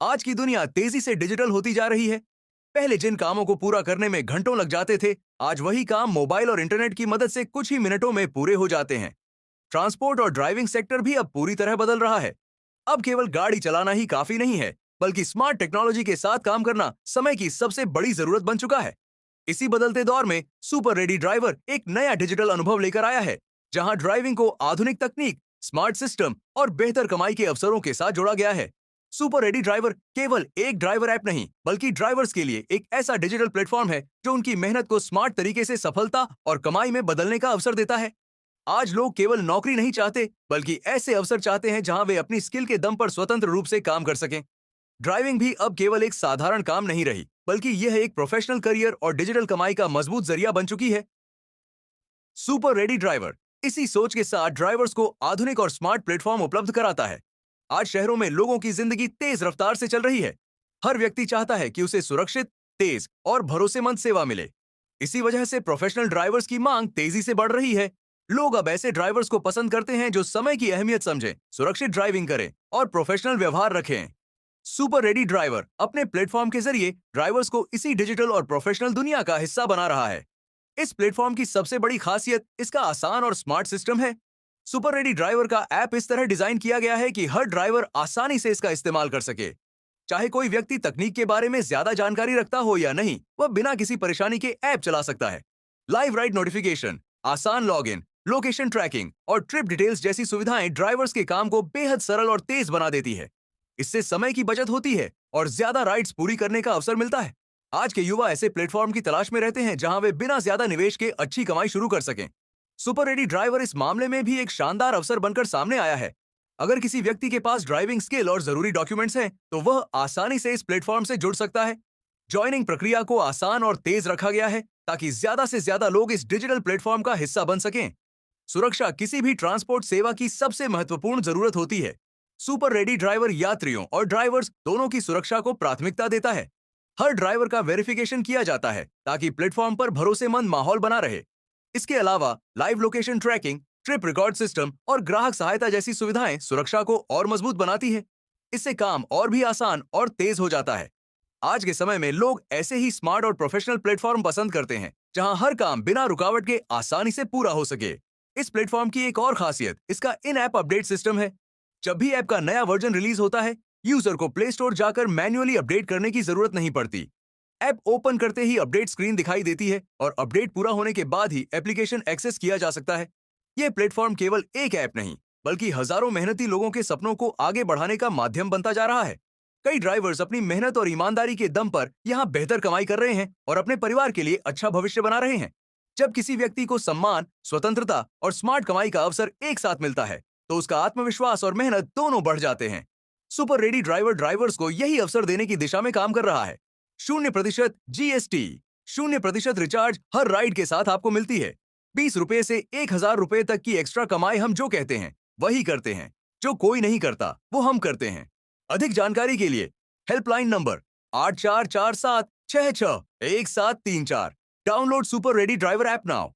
आज की दुनिया तेजी से डिजिटल होती जा रही है। पहले जिन कामों को पूरा करने में घंटों लग जाते थे, आज वही काम मोबाइल और इंटरनेट की मदद से कुछ ही मिनटों में पूरे हो जाते हैं। ट्रांसपोर्ट और ड्राइविंग सेक्टर भी अब पूरी तरह बदल रहा है। अब केवल गाड़ी चलाना ही काफी नहीं है, बल्कि स्मार्ट टेक्नोलॉजी के साथ काम करना समय की सबसे बड़ी जरूरत बन चुका है। इसी बदलते दौर में सुपर रेडी ड्राइवर एक नया डिजिटल अनुभव लेकर आया है, जहां ड्राइविंग को आधुनिक तकनीक, स्मार्ट सिस्टम और बेहतर कमाई के अवसरों के साथ जोड़ा गया है। सुपर रेडी ड्राइवर केवल एक ड्राइवर ऐप नहीं, बल्कि ड्राइवर्स के लिए एक ऐसा डिजिटल प्लेटफॉर्म है जो उनकी मेहनत को स्मार्ट तरीके से सफलता और कमाई में बदलने का अवसर देता है। आज लोग केवल नौकरी नहीं चाहते, बल्कि ऐसे अवसर चाहते हैं जहां वे अपनी स्किल के दम पर स्वतंत्र रूप से काम कर सकें। ड्राइविंग भी अब केवल एक साधारण काम नहीं रही, बल्कि यह एक प्रोफेशनल करियर और डिजिटल कमाई का मजबूत जरिया बन चुकी है। सुपर रेडी ड्राइवर इसी सोच के साथ ड्राइवर्स को आधुनिक और स्मार्ट प्लेटफॉर्म उपलब्ध कराता है। आज शहरों में लोगों की जिंदगी तेज रफ्तार से चल रही है। हर व्यक्ति चाहता है कि उसे सुरक्षित, तेज और भरोसेमंद सेवा मिले। इसी वजह से प्रोफेशनल ड्राइवर्स की मांग तेजी से बढ़ रही है। लोग अब ऐसे ड्राइवर्स को पसंद करते हैं जो समय की अहमियत समझें, सुरक्षित ड्राइविंग करें और प्रोफेशनल व्यवहार रखें। सुपर रेडी ड्राइवर अपने प्लेटफॉर्म के जरिए ड्राइवर्स को इसी डिजिटल और प्रोफेशनल दुनिया का हिस्सा बना रहा है। इस प्लेटफॉर्म की सबसे बड़ी खासियत इसका आसान और स्मार्ट सिस्टम है। सुपर रेडी ड्राइवर का ऐप इस तरह डिजाइन किया गया है कि हर ड्राइवर आसानी से इसका इस्तेमाल कर सके। चाहे कोई व्यक्ति तकनीक के बारे में ज्यादा जानकारी रखता हो या नहीं, वह बिना किसी परेशानी के ऐप चला सकता है। लाइव राइड नोटिफिकेशन, आसान लॉगिन, लोकेशन ट्रैकिंग और ट्रिप डिटेल्स जैसी सुविधाएं ड्राइवर्स के काम को बेहद सरल और तेज बना देती है। इससे समय की बचत होती है और ज्यादा राइड्स पूरी करने का अवसर मिलता है। आज के युवा ऐसे प्लेटफॉर्म की तलाश में रहते हैं जहां वे बिना ज्यादा निवेश के अच्छी कमाई शुरू कर सकें। सुपर रेडी ड्राइवर इस मामले में भी एक शानदार अवसर बनकर सामने आया है। अगर किसी व्यक्ति के पास ड्राइविंग स्किल और जरूरी डॉक्यूमेंट्स हैं, तो वह आसानी से इस प्लेटफॉर्म से जुड़ सकता है। ज्वाइनिंग प्रक्रिया को आसान और तेज रखा गया है, ताकि ज्यादा से ज्यादा लोग इस डिजिटल प्लेटफॉर्म का हिस्सा बन सकें। सुरक्षा किसी भी ट्रांसपोर्ट सेवा की सबसे महत्वपूर्ण जरूरत होती है। सुपर रेडी ड्राइवर यात्रियों और ड्राइवर्स दोनों की सुरक्षा को प्राथमिकता देता है। हर ड्राइवर का वेरिफिकेशन किया जाता है, ताकि प्लेटफॉर्म पर भरोसेमंद माहौल बना रहे। इसके अलावा live location tracking, trip record system और ग्राहक सहायता जैसी सुविधाएं सुरक्षा को और मजबूत बनाती है। इससे काम और भी आसान और तेज हो जाता है। आज के समय में लोग ऐसे ही स्मार्ट और प्रोफेशनल प्लेटफॉर्म पसंद करते हैं, जहां हर काम बिना रुकावट के आसानी से पूरा हो सके। इस प्लेटफॉर्म की एक और खासियत इसका इन ऐप अपडेट सिस्टम है। जब भी ऐप का नया वर्जन रिलीज होता है, यूजर को प्ले स्टोर जाकर मैन्युअली अपडेट करने की जरूरत नहीं पड़ती। ऐप ओपन करते ही अपडेट स्क्रीन दिखाई देती है और अपडेट पूरा होने के बाद ही एप्लीकेशन एक्सेस किया जा सकता है। यह प्लेटफॉर्म केवल एक ऐप नहीं, बल्कि हजारों मेहनती लोगों के सपनों को आगे बढ़ाने का माध्यम बनता जा रहा है। कई ड्राइवर्स अपनी मेहनत और ईमानदारी के दम पर यहाँ बेहतर कमाई कर रहे हैं और अपने परिवार के लिए अच्छा भविष्य बना रहे हैं। जब किसी व्यक्ति को सम्मान, स्वतंत्रता और स्मार्ट कमाई का अवसर एक साथ मिलता है, तो उसका आत्मविश्वास और मेहनत दोनों बढ़ जाते हैं। सुपर रेडी ड्राइवर ड्राइवर्स को यही अवसर देने की दिशा में काम कर रहा है। 0% जीएसटी, 0% रिचार्ज हर राइड के साथ आपको मिलती है। 20 रुपए से 1000 रुपए तक की एक्स्ट्रा कमाई हम जो कहते हैं वही करते हैं। जो कोई नहीं करता वो हम करते हैं। अधिक जानकारी के लिए helpline number 8447661734। Download super ready driver app now.